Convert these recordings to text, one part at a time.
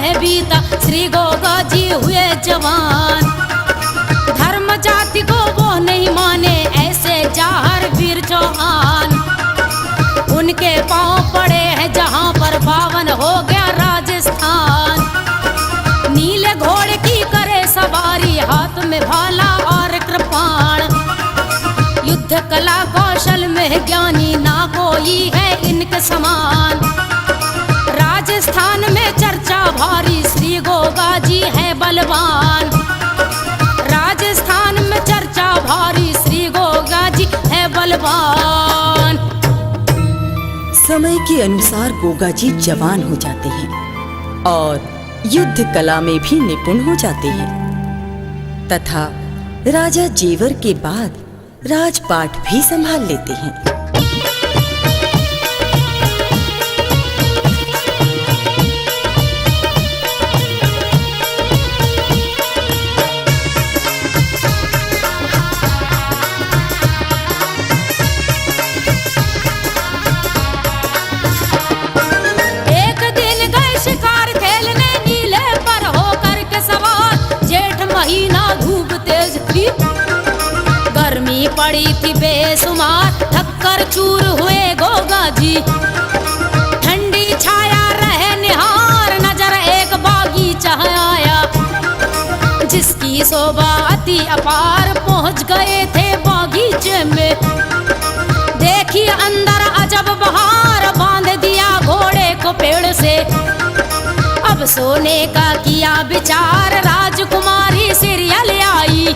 है बीता, श्री गोगा जी हुए जवान। धर्म जाति को वो नहीं माने, ऐसे जाहर वीर चौहान। उनके पांव पड़े हैं जहां पर पावन हो गया राजस्थान। नीले घोड़े की करे सवारी, हाथ में भाला और कृपाण। युद्ध कला कौशल में ज्ञानी, ना कोई है इनके समान। राजस्थान में चर्चा भारी, श्री गोगा जी है बलवान। राजस्थान में चर्चा भारी, श्री गोगा जी है बलवान। समय के अनुसार गोगा जी जवान हो जाते हैं और युद्ध कला में भी निपुण हो जाते हैं तथा राजा जेवर के बाद राजपाट भी संभाल लेते हैं। एक दिन गए शिकार खेलने, नीले पर होकर के सवार। जेठ महीना धूप तेज थी, गर्मी पड़ी थी बेसुमार। थक्कर चूर हुए गोगा जी, ठंडी छाया रहे निहार। नजर एक बागीचा आया, जिसकी शोभा अति अपार। पहुंच गए थे बागीचे में, देखी अंदर अजब बहार। बांध दिया घोड़े को पेड़ से, अब सोने का किया विचार। राजकुमारी सीरियल आई,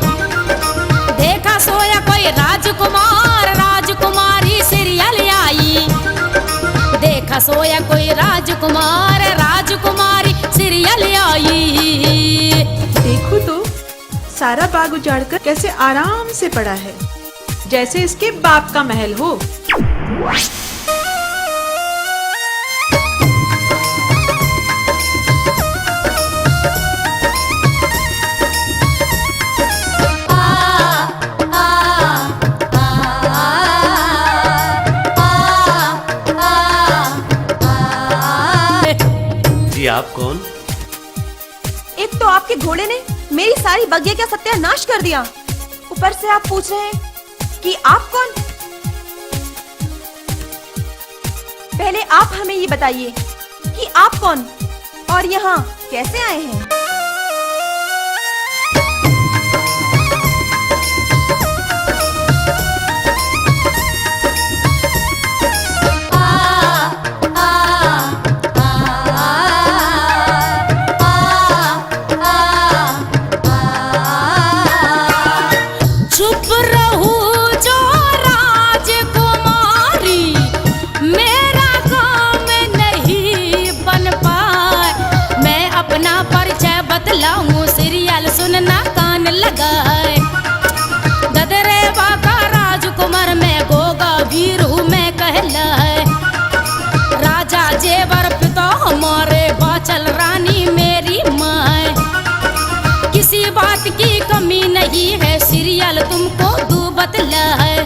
देखा सोया कोई राजकुमार। राजकुमारी सीरियल आई, देखा सोया कोई राजकुमार। राजकुमारी सीरियल आई। देखो तो सारा बाग उजाड़कर कैसे आराम से पड़ा है, जैसे इसके बाप का महल हो। जी आप कौन? एक तो आपके घोड़े ने मेरी सारी बगिया का सत्यानाश कर दिया, ऊपर से आप पूछ रहे हैं कि आप कौन? पहले आप हमें ये बताइए कि आप कौन और यहाँ कैसे आए हैं? सीरियल सुनना कान लगाए। गदरे बाका राजकुमार में गोगा वीर हूँ मैं कहलाए। राजा जेवर पिता हमारे, बाचल रानी मेरी माँ। किसी बात की कमी नहीं है, सीरियल तुमको दू बतला है।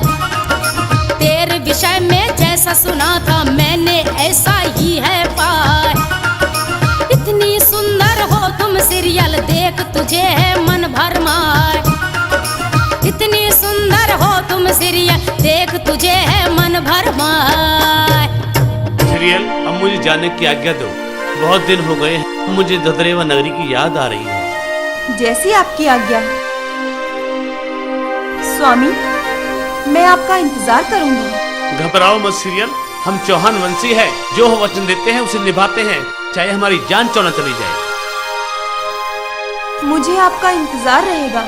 तेरे विषय में जैसा सुना था मैंने, ऐसा ही है पाए। इतनी सुंदर हो तुम सीरियल, देख तुझे है मन भर मार। इतनी सुंदर हो तुम सीरियल, देख तुझे है मन भर मार। सीरियल अब मुझे जाने की आज्ञा दो, बहुत दिन हो गए हैं, मुझे धदरेवा नगरी की याद आ रही है। जैसी आपकी आज्ञा स्वामी, मैं आपका इंतजार करूंगी। घबराओ मत सीरियल, हम चौहान वंशी हैं, जो वचन देते हैं उसे निभाते हैं, चाहे हमारी जान क्यों न चली जाए। मुझे आपका इंतजार रहेगा।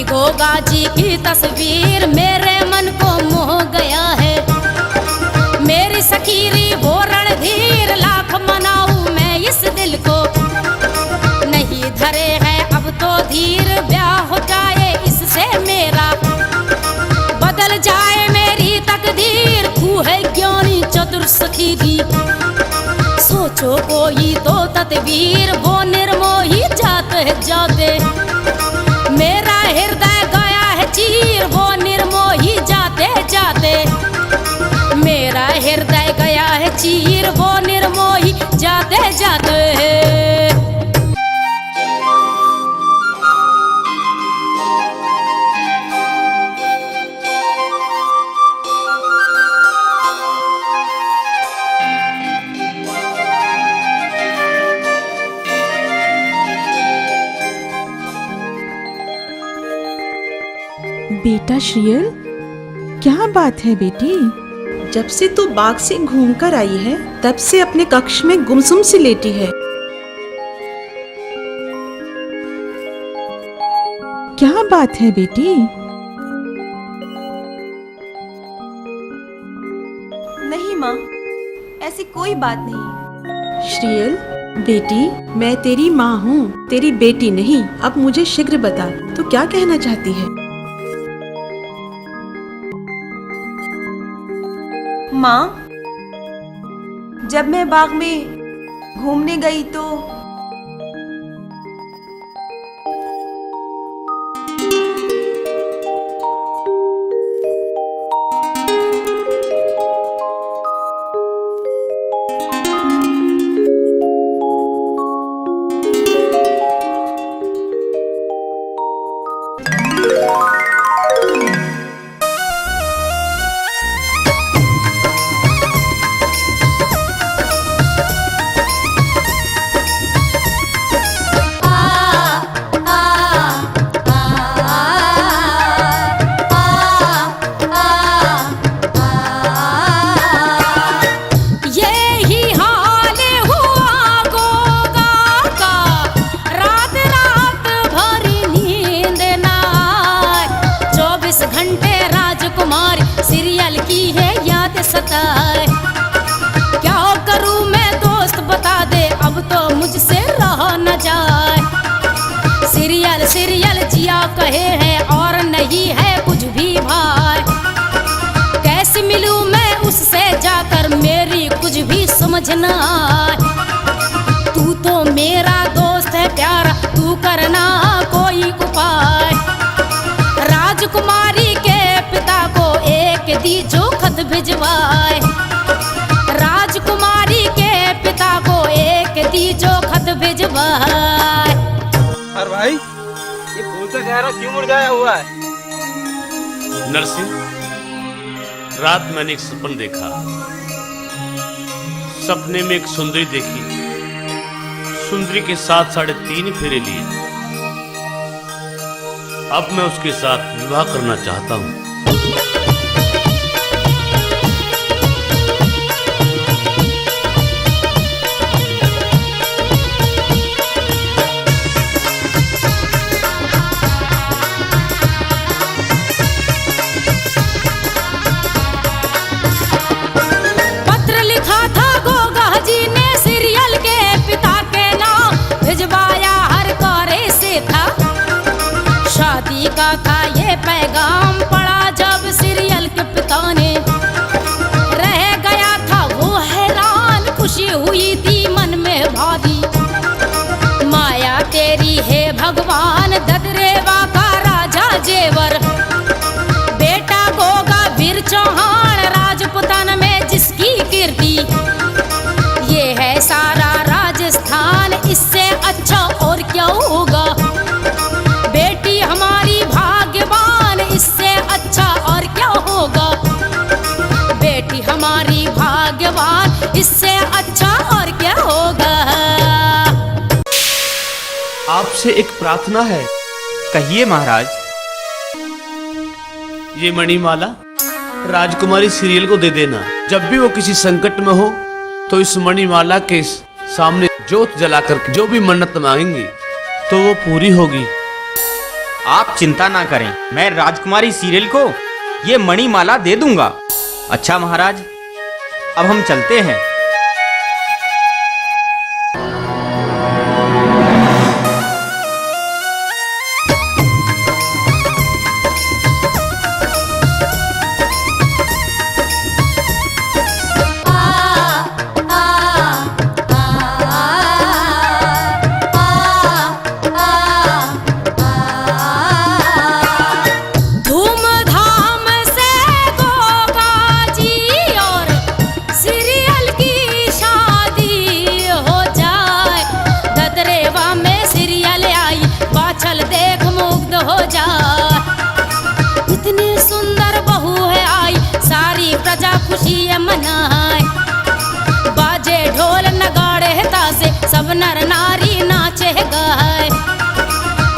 गोगा जी की तस्वीर मेरे मन को मोह गया है। मेरी सखीरी वो रणधीर फिरी। सोचो कोई तो तदवीर वो निर्मोही जाते जाते, मेरा हृदय गया है चीर वो निर्मोही जाते जाते, मेरा हृदय गया है चीर वो निर्मोही जाते जाते। बेटा श्रीयल, क्या बात है बेटी? जब से तू बाग से घूमकर आई है तब से अपने कक्ष में गुमसुम सी लेटी है। क्या बात है बेटी? नहीं माँ, ऐसी कोई बात नहीं। श्रीयल बेटी, मैं तेरी माँ हूँ, तेरी बेटी नहीं। अब मुझे शीघ्र बता, तू क्या कहना चाहती है? माँ, जब मैं बाग में घूमने गई तो सताए। क्या करूं मैं दोस्त बता दे, अब तो मुझसे रहा न जाए। सीरियल सीरियल जिया कहे है और नहीं है कुछ भी भाई। कैसे मिलूं मैं उससे जाकर, मेरी कुछ भी समझ न आए। तू तो मेरा दोस्त है प्यारा, तू करना कोई उपाय। राजकुमारी के पिता को एक दीजो खत भिजवाए। राजकुमारी के पिता को एक दीजो खत भिजवाए। अरे भाई, ये फूल का चेहरा क्यों मुरझाया हुआ है? नरसिंह, रात मैंने एक सपन देखा। सपने में एक सुंदरी देखी। सुंदरी के साथ 3.5 फेरे लिए। अब मैं उसके साथ विवाह करना चाहता हूँ। पत्र लिखा था गोगा जी ने, सीरियल के पिता के नाम भिजवाया हर कोरे से था। शादी का था ये पैगाम, पड़ा जब सीरियल के पिता ने। रह गया था वो हैरान, खुशी हुई थी मन में भारी। माया तेरी है भगवान, ददरेवा का राजा जेवर। बेटा गोगा वीर चौहान, राजपुतान में जिसकी कीर्ति। ये है सारा राजस्थान, इससे अच्छा और क्या होगा। बेटी हमारी भाग्यवान, इससे अच्छा और क्या होगा। बेटी हमारी भाग्यवान, इससे अच्छा और क्या होगा। आपसे एक प्रार्थना है। कहिए महाराज। ये मणिमाला राजकुमारी सीरियल को दे देना। जब भी वो किसी संकट में हो तो इस मणिमाला के सामने जोत जलाकर जो भी मन्नत मांगेंगी तो वो पूरी होगी। आप चिंता ना करें, मैं राजकुमारी सीरियल को ये मणिमाला दे दूंगा। अच्छा महाराज, अब हम चलते हैं। खुशी मनाए। बाजे ढोल नगाड़े तासे सब नर नारी नाचे गाए।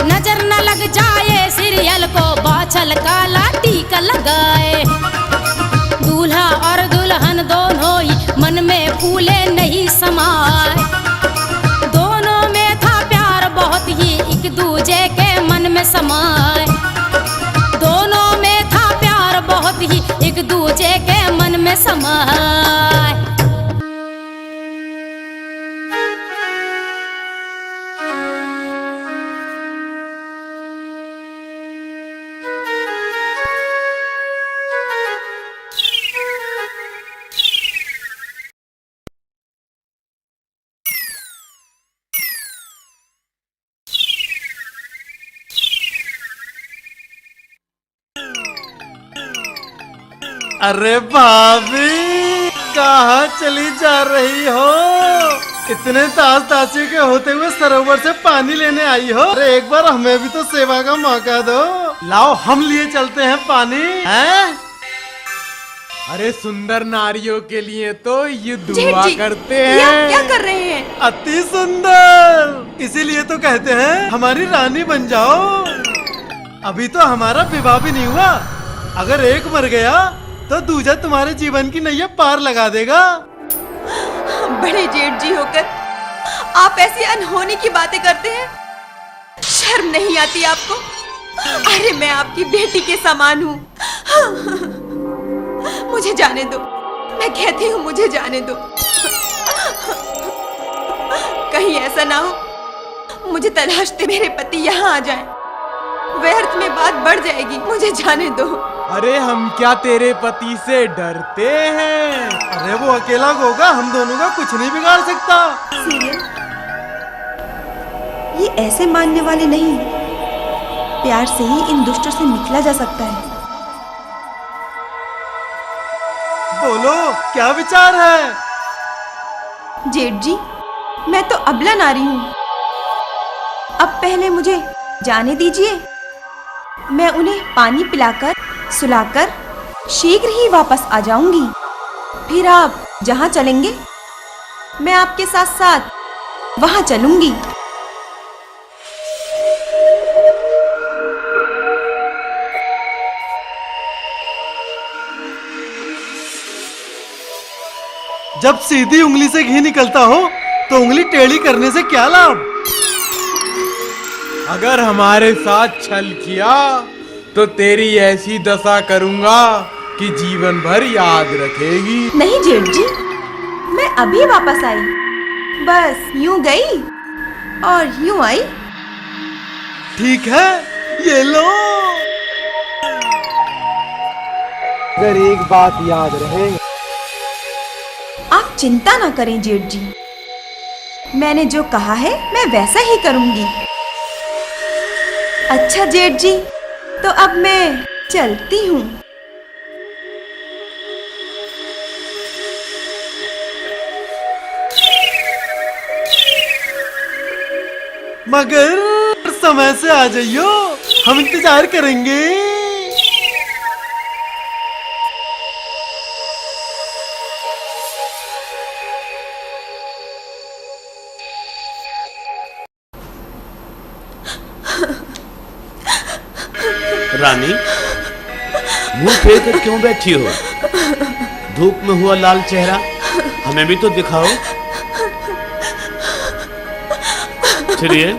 नजर न लग जाए सीरियल को बाछल काला टीका लगाए। दूल्हा और दुल्हन दोनों ही मन में फूले नहीं समाए। दोनों में था प्यार बहुत ही एक दूजे के मन में समाए। दोनों में था प्यार बहुत ही एक दूजे के मन में समाए। अरे भाभी, कहाँ चली जा रही हो? इतने ताज ताशी के होते हुए सरोवर से पानी लेने आई हो? अरे एक बार हमें भी तो सेवा का मौका दो। लाओ हम लिए चलते हैं पानी। हैं? अरे सुंदर नारियों के लिए तो ये जेठ दुआ जी, करते ये हैं। आप क्या कर रहे हैं? अति सुंदर, इसीलिए तो कहते हैं हमारी रानी बन जाओ। अभी तो हमारा विवाह भी नहीं हुआ। अगर एक मर गया तो दूजा तुम्हारे जीवन की नैया पार लगा देगा। बड़े जेठ जी होकर आप ऐसी अनहोनी की बातें करते हैं। शर्म नहीं आती आपको? अरे मैं आपकी बेटी के समान हूँ। मुझे जाने दो, मैं कहती हूँ मुझे जाने दो। कहीं ऐसा ना हो मुझे तलाशते मेरे पति यहाँ आ जाएं। व्यर्थ में बात बढ़ जाएगी। मुझे जाने दो। अरे हम क्या तेरे पति से डरते हैं? अरे वो अकेला होगा, हम दोनों का कुछ नहीं बिगाड़ सकता। सीरियल, ये ऐसे मानने वाले नहीं। प्यार से ही इन दुष्टों से निकला जा सकता है। बोलो क्या विचार है? जेठ जी, मैं तो अबला नारी हूँ। अब पहले मुझे जाने दीजिए। मैं उन्हें पानी पिलाकर सुलाकर शीघ्र ही वापस आ जाऊंगी। फिर आप जहाँ चलेंगे मैं आपके साथ साथ वहाँ चलूंगी। जब सीधी उंगली से घी निकलता हो तो उंगली टेढ़ी करने से क्या लाभ? अगर हमारे साथ छल किया तो तेरी ऐसी दशा करूंगा कि जीवन भर याद रखेगी। नहीं जेठ जी, मैं अभी वापस आई। बस यूं गई और यूं आई। ठीक है, ये लो। अगर एक बात याद रहे, आप चिंता ना करें जेठ जी। मैंने जो कहा है मैं वैसा ही करूंगी। अच्छा जेठ जी, तो अब मैं चलती हूँ। मगर समय से आ जाइयो, हम इंतजार करेंगे। रानी, मुंह फेर कर क्यों बैठी हो? धूप में हुआ लाल चेहरा हमें भी तो दिखाओ। सीरियल,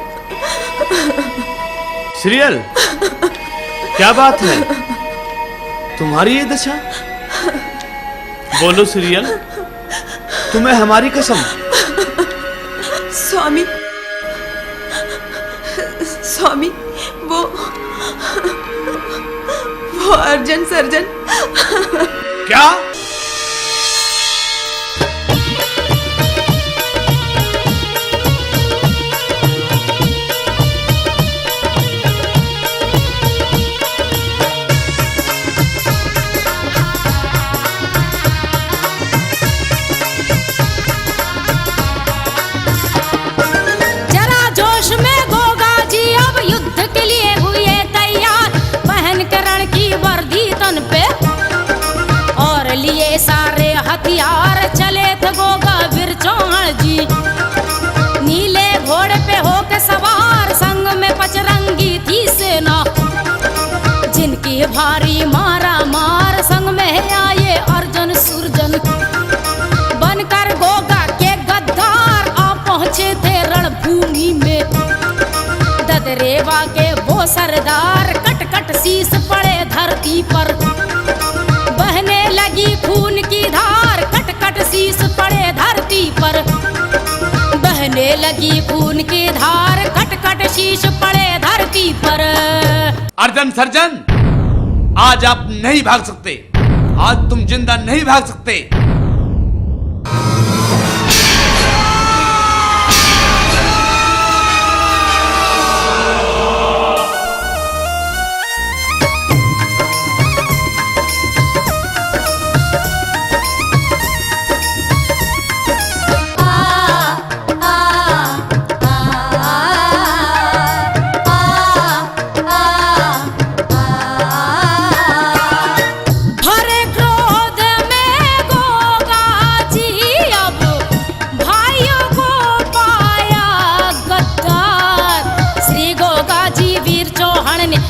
सीरियल, क्या बात है? तुम्हारी ये दशा? बोलो सीरियल, तुम्हें हमारी कसम। स्वामी, स्वामी, वो अर्जन सर्जन। क्या? जरा जोश में गोगा जी अब युद्ध के लिए हुए तैयार। पहन करण की वर्दी तन पे और लिए हथियार चले थे गोगा वीर चौहान जी। नीले घोड़े पे होके सवार, संग में पचरंगी थी सेना, जिनकी भारी मारा मार, संग में आए अर्जुन सुरजन। बनकर गोगा के गद्दार आ पहुंचे थे रणभूमि में, ददरेवा के वो सरदार कट कट शीश पड़े धरती पर। बहने लगी खून की धार, कट कट शीश पड़े धरती पर। बहने लगी खून की धार, कट कट शीश पड़े धरती पर। अर्जुन सर्जन, आज आप नहीं भाग सकते, आज तुम जिंदा नहीं भाग सकते।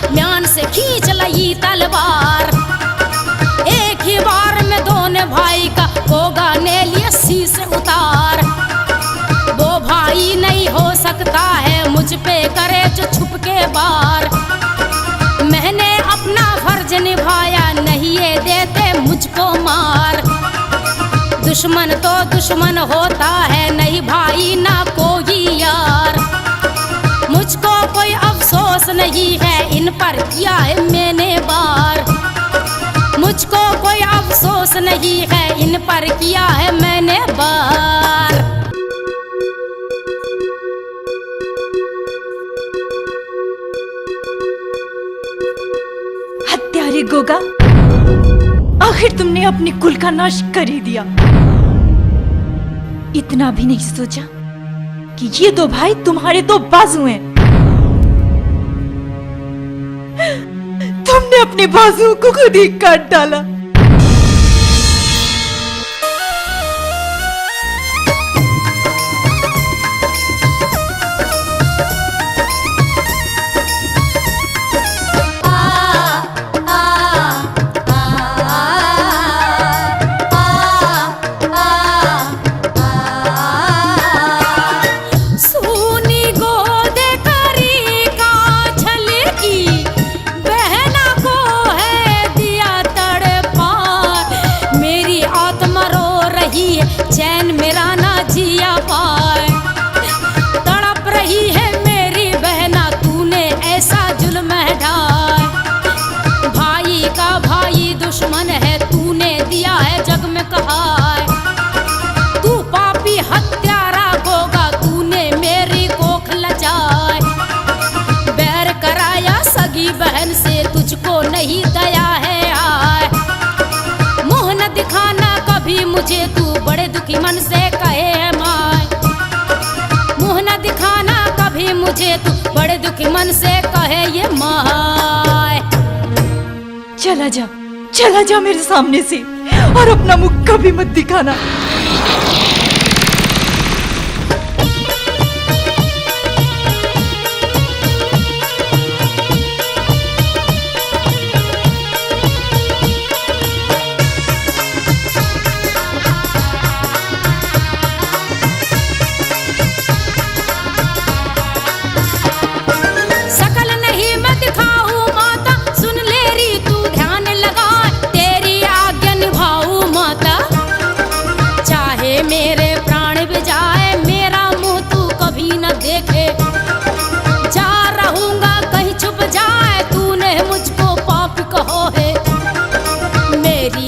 म्यान से खींच लई तलवार, एक ही बार में दोनों भाई का गोगा ने लिया शीश उतार। वो भाई नहीं हो सकता है मुझ पे करे जो छुप के बार। मैंने अपना फर्ज निभाया, नहीं ये देते मुझको मार। दुश्मन तो दुश्मन होता है, नहीं भाई ना कोई यार। मुझको कोई अफसोस नहीं है, इन पर किया है मैंने वार। मुझको कोई अफसोस नहीं है, इन पर किया है मैंने वार। हत्यारे गोगा, आखिर तुमने अपने कुल का नाश कर ही दिया। इतना भी नहीं सोचा कि ये दो भाई तुम्हारे दो बाजू हैं। तुमने अपने बाजुओं को खुद ही काट डाला। चैन मेरा ना जिया पाए, तड़प रही है मेरी बहना, तूने ऐसा जुल्म ढाए। भाई का भाई दुश्मन है, तूने दिया है जग में कहाए। तू पापी हत्यारा गोगा, तूने मेरी कोख लजाए। बैर कराया सगी बहन से, तुझको नहीं दया है आए। मुँह न दिखाना कभी मुझे तू, बड़े दुखी मन से कहे है माय। मुँह न दिखाना कभी मुझे तू, बड़े दुखी मन से कहे ये माय। चला जा मेरे सामने से, और अपना मुख कभी मत दिखाना।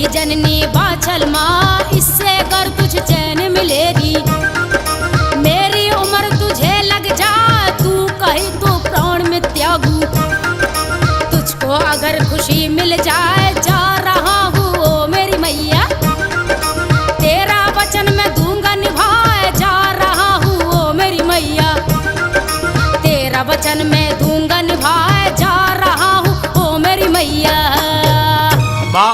जननी बाछल माँ, इससे अगर तुझ चैन मिलेगी। मेरी उम्र तुझे लग जाए, तू कहीं तो प्राण में त्यागू। तुझको अगर खुशी मिल जाए, जा रहा हूँ ओ मेरी मैया। तेरा वचन मैं दूंगा निभाए, जा रहा हूँ ओ मेरी मैया। तेरा वचन मैं दूंगा निभाए, जा रहा हूँ ओ मेरी मैया। माँ,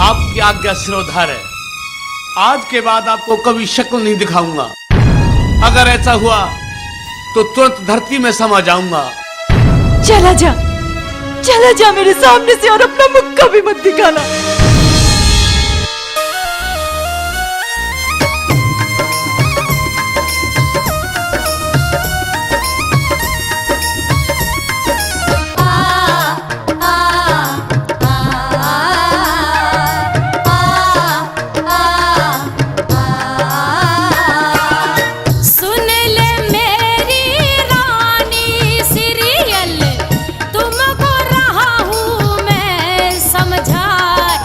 आपकी आज्ञा सिरोधार है। आज के बाद आपको कभी शक्ल नहीं दिखाऊंगा। अगर ऐसा हुआ तो तुरंत धरती में समा जाऊंगा। चला जा मेरे सामने से और अपना मुख कभी मत दिखाना। सुन ले मेरी रानी सीरियल, तुमको रहा हूँ मैं समझाए।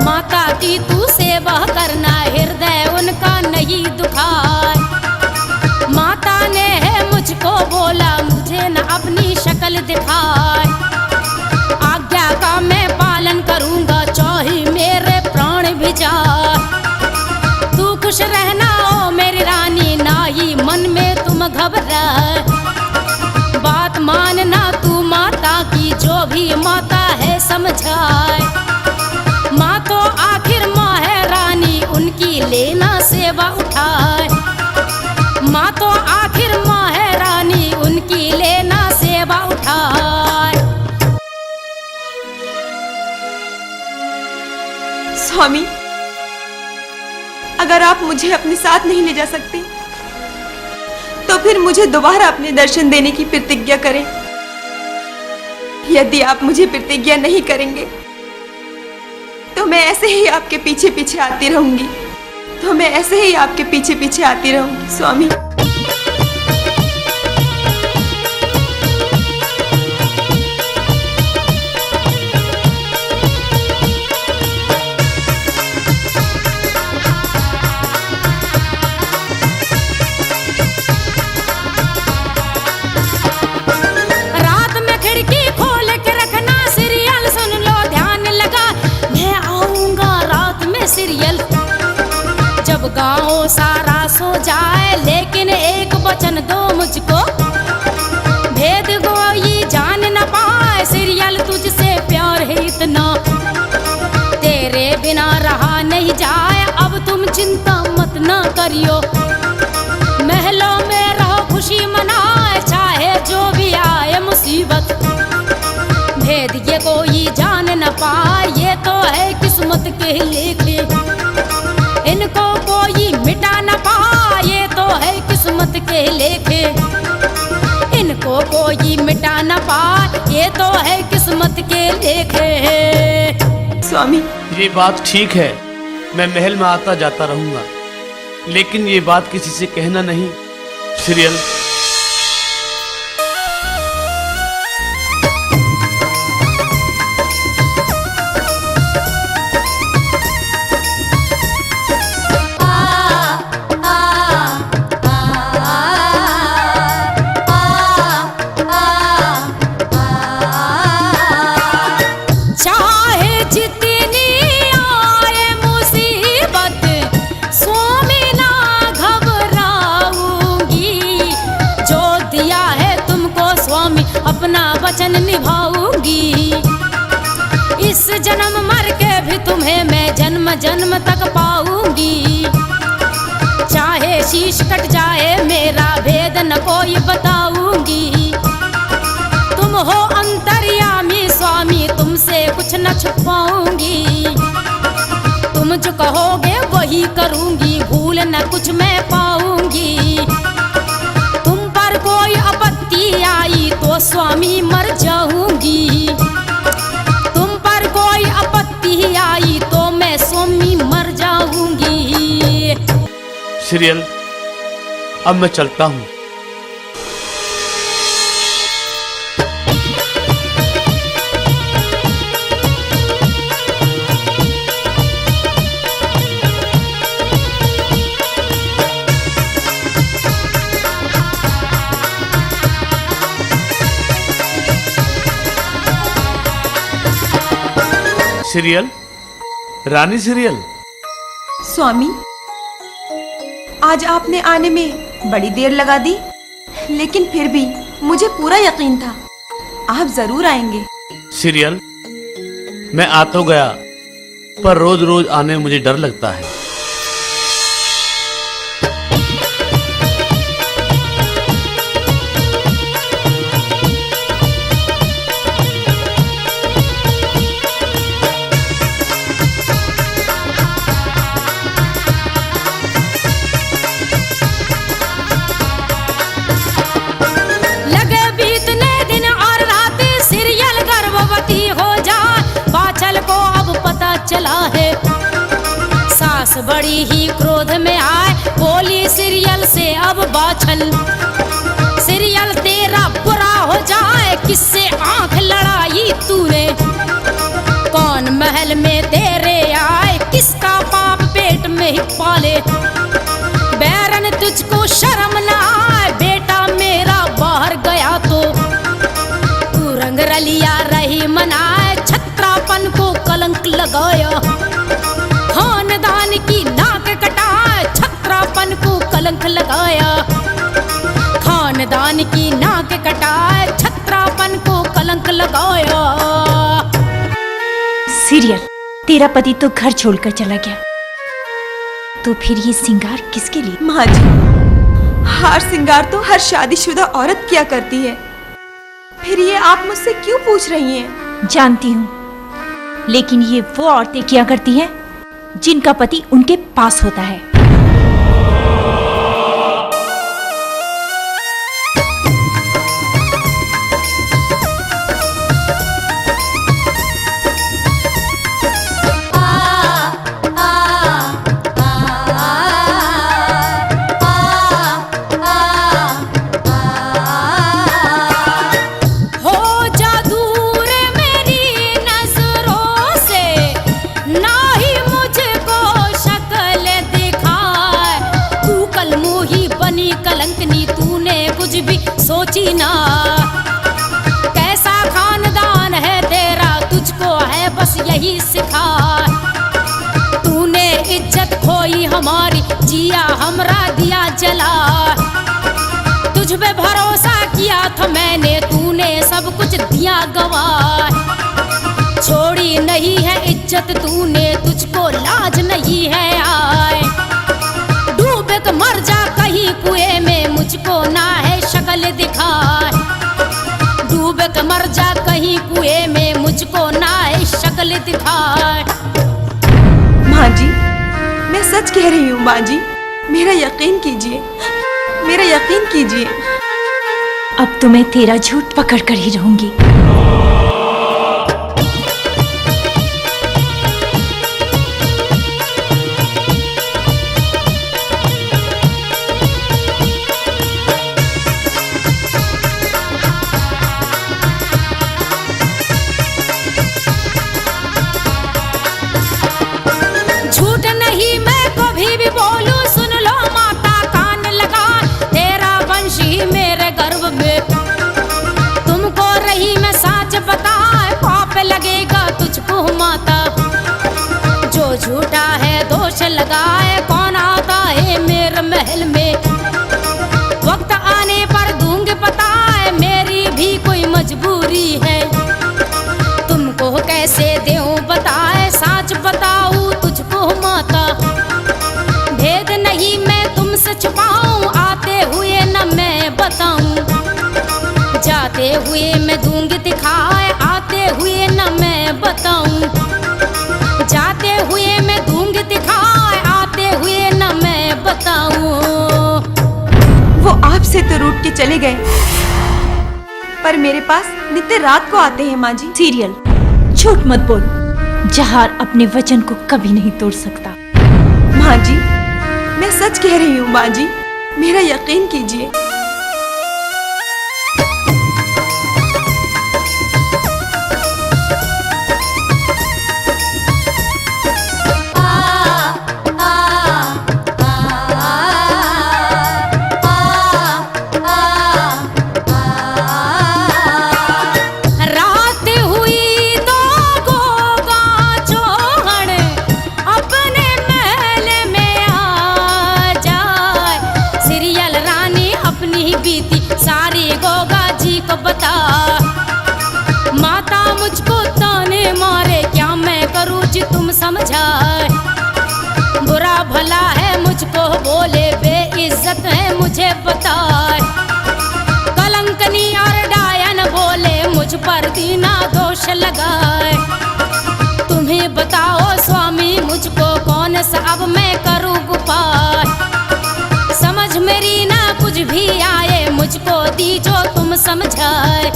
माता की तू सेवा करना, हृदय उनका नहीं दुखाए। माता ने है मुझको बोला, मुझे न अपनी शक्ल दिखाए। आज्ञा का मैं पालन करूँगा, चाहे मेरे प्राण भी जाए। तू खुश रहना ओ मेरी रानी, ना ही मन में तुम घबराए। बात मानना तू माता की, जो भी माता है समझाए। माँ तो आखिर माँ है रानी, उनकी लेना सेवा उठाए। माँ तो आखिर माँ है रानी, उनकी लेना सेवा उठाए। स्वामी, अगर आप मुझे अपने साथ नहीं ले जा सकते तो फिर मुझे दोबारा अपने दर्शन देने की प्रतिज्ञा करें। यदि आप मुझे प्रतिज्ञा नहीं करेंगे तो मैं ऐसे ही आपके पीछे पीछे आती रहूंगी। स्वामी। रात में खिड़की खोल के रखना, सीरियल सुन लो ध्यान लगा। मैं आऊंगा रात में सीरियल, जब गाँव सारा सो जाए। लेकिन एक वचन दो मुझको, भेद कोई जान न पाए। सीरियल तुझसे प्यार है इतना, तेरे बिना रहा नहीं जाए। अब तुम चिंता मत ना करियो, महलों में रहो खुशी मनाए। चाहे जो भी आए मुसीबत, भेद ये कोई जान न पाए। ये तो है किस्मत के लेखे, इनको कोई मिटा न पाए। ये तो है किस्मत के लेखे, इनको कोई मिटा न पाए। ये तो है किस्मत के लेखे। स्वामी, ये बात ठीक है, मैं महल में आता जाता रहूंगा, लेकिन ये बात किसी से कहना नहीं। सीरियल। चाहे जितनी आए मुसीबत, स्वामी ना घबराऊंगी। जो दिया है तुमको स्वामी, अपना वचन निभाऊंगी। इस जन्म मर के भी तुम्हें मैं जन्म जन्म तक पाऊंगी। चाहे शीश कट जाए मेरा, भेद न कोई बताऊंगी। तुम हो अंतर्यामी स्वामी, तुमसे कुछ न छुपाऊंगी। तुम जो कहोगे वही करूंगी, भूल न कुछ मैं पाऊंगी। तुम पर कोई आपत्ति आई तो स्वामी मर जाऊंगी। तुम पर कोई आपत्ति आई तो मैं स्वामी मर जाऊंगी। सीरियल, अब मैं चलता हूँ। सीरियल, रानी सीरियल। स्वामी, आज आपने आने में बड़ी देर लगा दी, लेकिन फिर भी मुझे पूरा यकीन था आप जरूर आएंगे। सीरियल, मैं आ तो गया, पर रोज रोज आने में मुझे डर लगता है। बड़ी ही क्रोध में आए, बोली सीरियल से अब बाछल, सीरियल तेरा बुरा हो जाए, किससे आंख लड़ाई तूने, कौन महल में तेरे आए, किसका पाप पेट में ही पाले, बैरन तुझको शर्म न आए, बेटा मेरा बाहर गया तो तू रंग रलिया रही मनाए, छत्रापन को कलंक लगाया, खानदान की नाक कटाए, छत्रापन को कलंक लगाया, खानदान की नाक कटाए, छत्रापन को कलंक लगाया। सीरियल, तेरा पति तो घर छोड़कर चला गया, तो फिर ये सिंगार किसके लिए? माँ जी, हार सिंगार तो हर शादीशुदा औरत किया करती है, फिर ये आप मुझसे क्यों पूछ रही हैं? जानती हूँ, लेकिन ये वो औरतें किया करती हैं जिनका पति उनके पास होता है। सोची ना कैसा खानदान है तेरा, तुझको है बस यही सिखा, तूने इज्जत खोई हमारी, जिया हमरा दिया जला, तुझ पे भरोसा किया था मैंने, तूने सब कुछ दिया गवा, छोड़ी नहीं है इज्जत तूने, तुझको लाज नहीं है आए, डूब के मर जा कहीं कुएं में, मुझको ना है शक्ल दिखाए, डूब के मर जा कहीं कुएं में, मुझको ना है शक्ल दिखाए। माँ जी, मैं सच कह रही हूँ माँ जी, मेरा यकीन कीजिए, मेरा यकीन कीजिए। अब तो मैं तेरा झूठ पकड़ कर ही रहूंगी। झूठा है दोष लगाए, कौन आता है मेरे महल में, वक्त आने पर दूंगे पता है, मेरी भी कोई मजबूरी है, तुमको कैसे दूं बताए, साच बताऊं तुझको माता, भेद नहीं मैं तुमसे छुपाऊं, आते हुए न मैं बताऊं, जाते हुए मैं दूंगी दिखाए, आते हुए न मैं बताऊं, जाते हुए मैं दूंगी दिखाए, आते हुए न मैं बताऊं। वो आपसे तो रूठ के चले गए, पर मेरे पास नित्य रात को आते हैं माँ जी। सीरियल, झूठ मत बोल, जहार अपने वचन को कभी नहीं तोड़ सकता। माँ जी, मैं सच कह रही हूँ माँ जी, मेरा यकीन कीजिए। बता माता मुझको ताने मारे, क्या मैं करूँ जी तुम समझाए, बुरा भला है मुझको बोले, बेइज्जत है मुझे बताए, कलंकनी और डायन बोले, मुझ पर दीना दोष लगाए, तुम्हें बताओ स्वामी मुझको कौन सा अब मैं करूँ उपाय, समझ मेरी ना कुछ भी आए, मुझको दी जो तुम समझाए,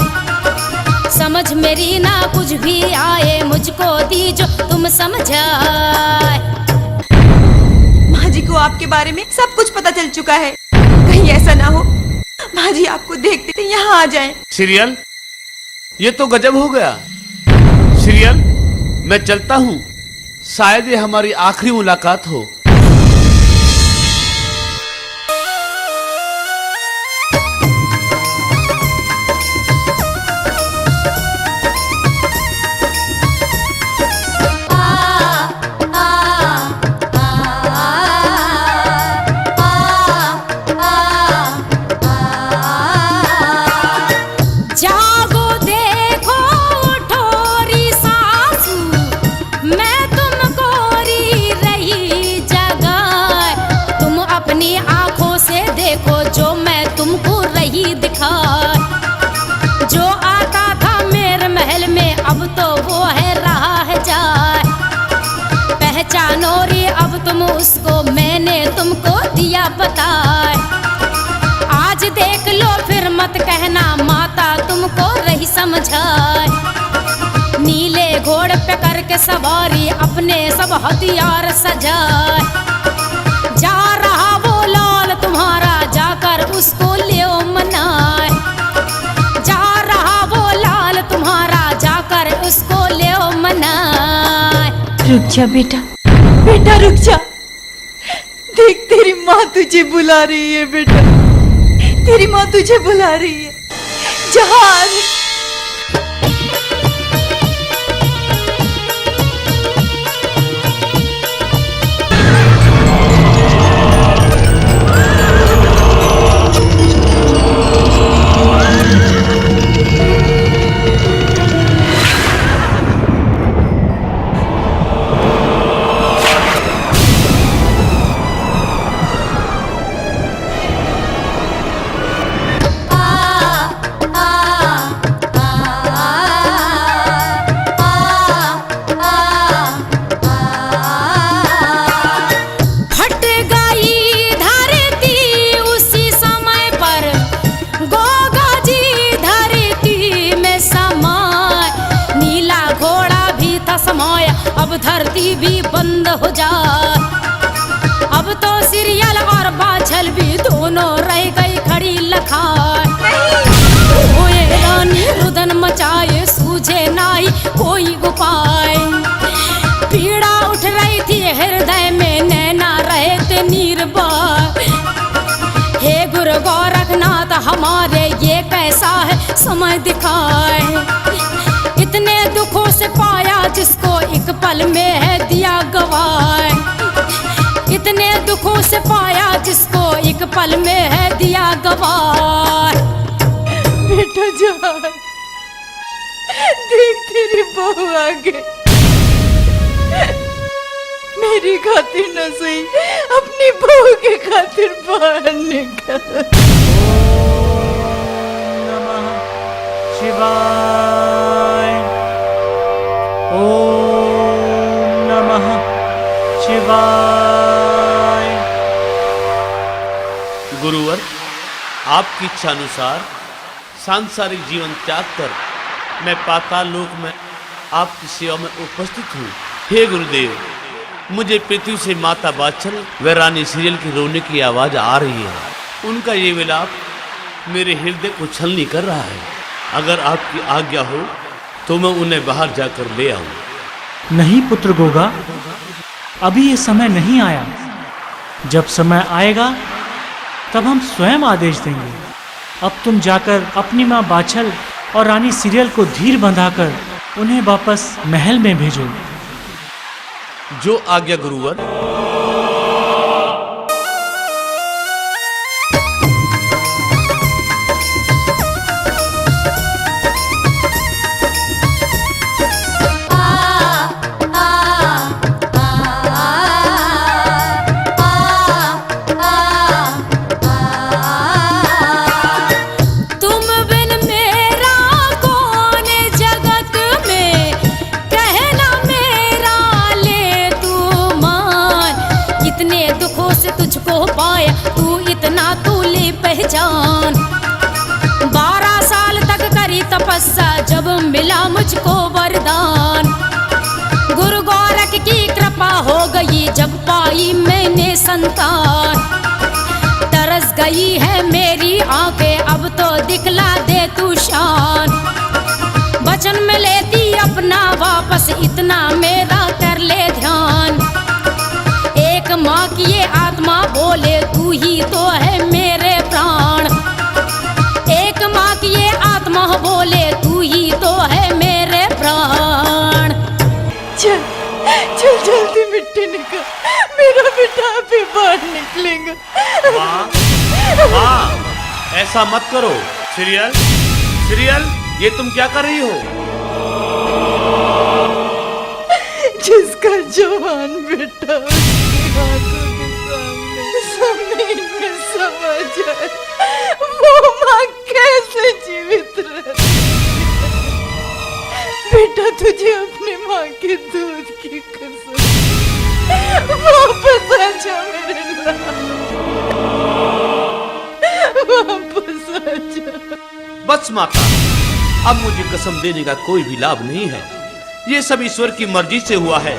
समझ मेरी ना कुछ भी आए, मुझको दी जो तुम समझाए। को आपके बारे में सब कुछ पता चल चुका है। कहीं ऐसा ना हो माँ जी आपको देखते यहाँ आ जाएं। सीरियल, ये तो गजब हो गया। सीरियल, मैं चलता हूँ, शायद ये हमारी आखिरी मुलाकात हो। जागो देखो ठोरी सासू, मैं तुमको री रही जगाए। तुम अपनी आंखों से देखो जो मैं तुमको रही दिखाए। जो आता था मेरे महल में अब तो वो है रहा है जाए। पहचानो रे अब तुम उसको, मैंने तुमको दिया बताए। आज देख लो फिर मत कहना माता तुमको रही समझाए। नीले घोड़े पे करके सवारी अपने सब हथियार सजाए। जा रहा वो लाल तुम्हारा, जाकर उसको ले मनाए। जा रहा वो लाल तुम्हारा, जाकर उसको ले मनाए। रुक जा बेटा, बेटा रुक जा। देख तेरी माँ तुझे बुला रही है बेटा, तेरी माँ तुझे बुला रही है। जहान अब धरती भी बंद हो जाए। अब तो सीरियल और बाछल भी दोनों रह गई खड़ी लखाए। ओए रानी रुदन मचाए, सूझे नाई कोई उपाय। पीड़ा उठ रही थी हृदय में, नैना रहे थे निर्भय। हे गुरु गोरखनाथ हमारे ये कैसा है समय दिखाए। इतने दुखों से पाया जिसको एक पल में है दिया गवाए। इतने दुखों से पाया जिसको एक पल में है दिया गवाए। बेटा जान देख तेरी बहू आ गई। मेरी खातिर न सही अपनी बहू के खातिर बाहर निकल। शिवाय, ओम नमः शिवाय। गुरुवर, आपकी इच्छा अनुसार सांसारिक जीवन त्याग कर मैं पाताल लोक में आपकी सेवा में उपस्थित हूँ। हे गुरुदेव, मुझे पृथ्वी से माता बाछल व रानी सीरियल की रोने की आवाज आ रही है। उनका ये विलाप मेरे हृदय को छलनी कर रहा है। अगर आपकी आज्ञा हो तो मैं उन्हें बाहर जाकर ले आऊं। नहीं पुत्र गोगा, अभी ये समय नहीं आया। जब समय आएगा तब हम स्वयं आदेश देंगे। अब तुम जाकर अपनी माँ बाछल और रानी सीरियल को धीर बंधाकर उन्हें वापस महल में भेजो। जो आज्ञा गुरुवर। पहचान 12 साल तक करी तपस्या जब मिला मुझको वरदान। गुरु गोरख की कृपा हो गई जब पाई पाई मैंने संतान। तरस गई है मेरी आंखें, अब तो दिखला दे तू शान। वचन में लेती अपना वापस, इतना मेरा कर ले ध्यान। एक माँ की ये आत्मा बोले तू ही तो है मेरे प्राण। एक माँ की ये आत्मा बोले तू ही तो है मेरे प्राण। चल चल जल्दी मिट्टी निकल, मेरा बेटा अभी बाहर निकलेगा। माँ, ऐसा मत करो। सीरियल, सीरियल, ये तुम क्या कर रही हो? जिसका जवान बेटा उसकी आंखों के सामने जमीन में समा जाए, वो माँ कैसे जीवित रहती? बेटा तुझे अपनी माँ के दूध की कसम, वापस आ जा मेरे लाल, वापस आ जा। बस माता, अब मुझे कसम देने का कोई भी लाभ नहीं है। ये सब ईश्वर की मर्जी से हुआ है।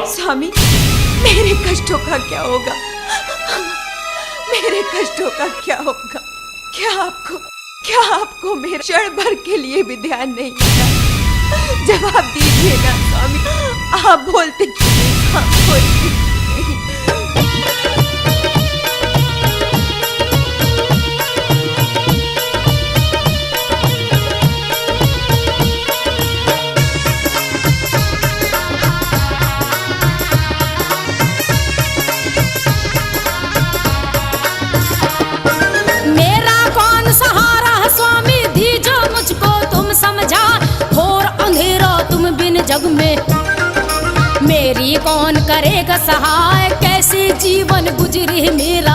स्वामी, मेरे कष्टों का क्या होगा? मेरे कष्टों का क्या होगा? क्या आपको मेरे क्षण भर के लिए भी ध्यान नहीं आया? जवाब दीजिए ना स्वामी, आप बोलते क्यों नहीं? आप बोलते क्यों नहीं? जग में मेरी कौन करेगा सहाय? कैसे जीवन गुजरे मेरा,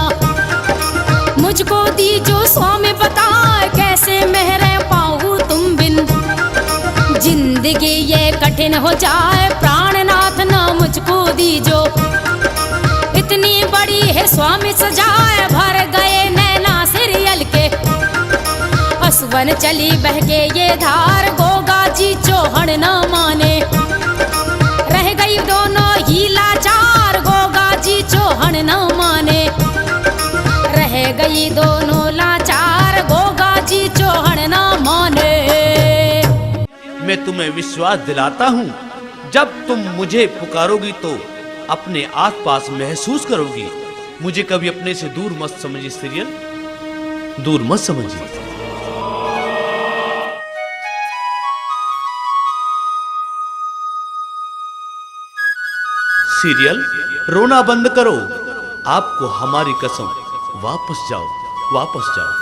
मुझको दीजो स्वामी बताए। कैसे मैं रह पाऊँ तुम बिन, जिंदगी ये कठिन हो जाए। प्राणनाथ ना मुझको दीजो, इतनी बड़ी है स्वामी सजाए। भर गए नैना सीरियल के, असवन चली बह के ये धार। गोगा जी चौहन न माने, रह गई दोनों ही लाचार। गोगा जी चौहन न माने, रह गई दोनों लाचार। गोगा जी चौहन न माने। मैं तुम्हें विश्वास दिलाता हूँ, जब तुम मुझे पुकारोगी तो अपने आसपास महसूस करोगी। मुझे कभी अपने से दूर मत समझिए सीरियल, दूर मत समझिए। सीरियल, रोना बंद करो। आपको हमारी कसम, वापस जाओ, वापस जाओ।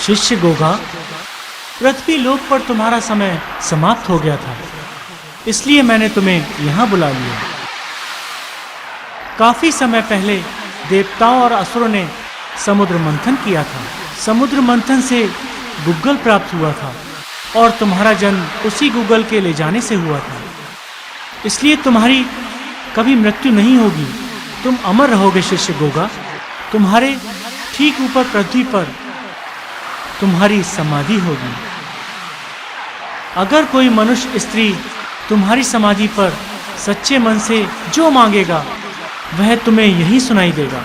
शिष्य गोगा, पृथ्वी लोक पर तुम्हारा समय समाप्त हो गया था, इसलिए मैंने तुम्हें यहाँ बुला लिया। काफी समय पहले देवताओं और असुरों ने समुद्र मंथन किया था। समुद्र मंथन से गुग्गल प्राप्त हुआ था और तुम्हारा जन्म उसी गुग्गल के ले जाने से हुआ था। इसलिए तुम्हारी कभी मृत्यु नहीं होगी, तुम अमर रहोगे शिष्य गोगा। तुम्हारे ठीक ऊपर पृथ्वी पर तुम्हारी समाधि होगी। अगर कोई मनुष्य स्त्री तुम्हारी समाधि पर सच्चे मन से जो मांगेगा वह तुम्हें यही सुनाई देगा।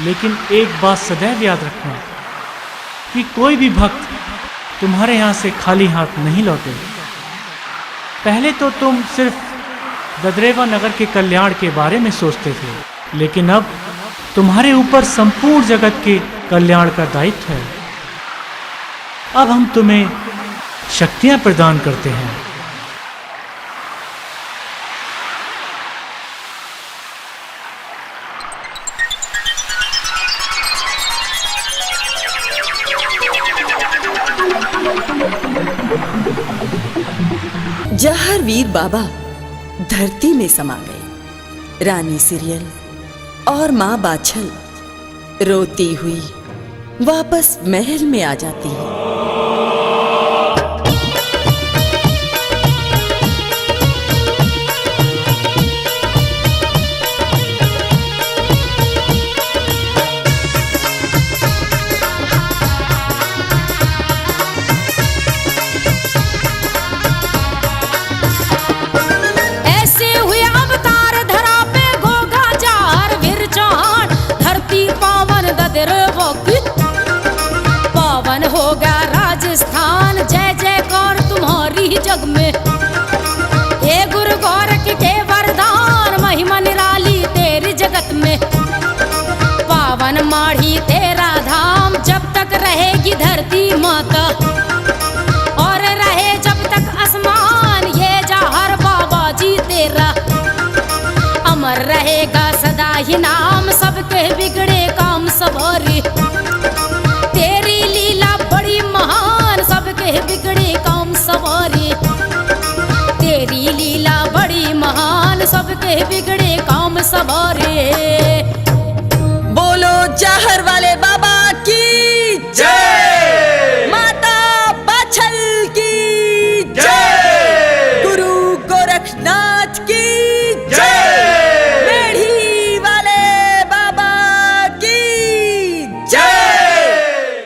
लेकिन एक बात सदैव याद रखना कि कोई भी भक्त तुम्हारे यहाँ से खाली हाथ नहीं लौटे। पहले तो तुम सिर्फ ददरेवा नगर के कल्याण के बारे में सोचते थे, लेकिन अब तुम्हारे ऊपर संपूर्ण जगत के कल्याण का दायित्व है। अब हम तुम्हें शक्तियां प्रदान करते हैं। जहरवीर बाबा धरती में समा गए। रानी सीरियल और माँ बाछल रोती हुई वापस महल में आ जाती है। स्थान, जय जयकार तुम्हारी जग में। हे गुरु गोरख के वरदान, महिमा निराली तेरी जगत में। पावन माढ़ी तेरा धाम, जब तक रहेगी धरती माता, और रहे जब तक आसमान ये जहर बाबा जी तेरा। अमर रहेगा सदा ही नाम, सबके बिगड़े काम सवारे। तेरी लीला बड़ी महान, सबके बिगड़े काम सवारे। तेरी लीला बड़ी महान, सबके बिगड़े काम सवारे। बोलो जहर वाले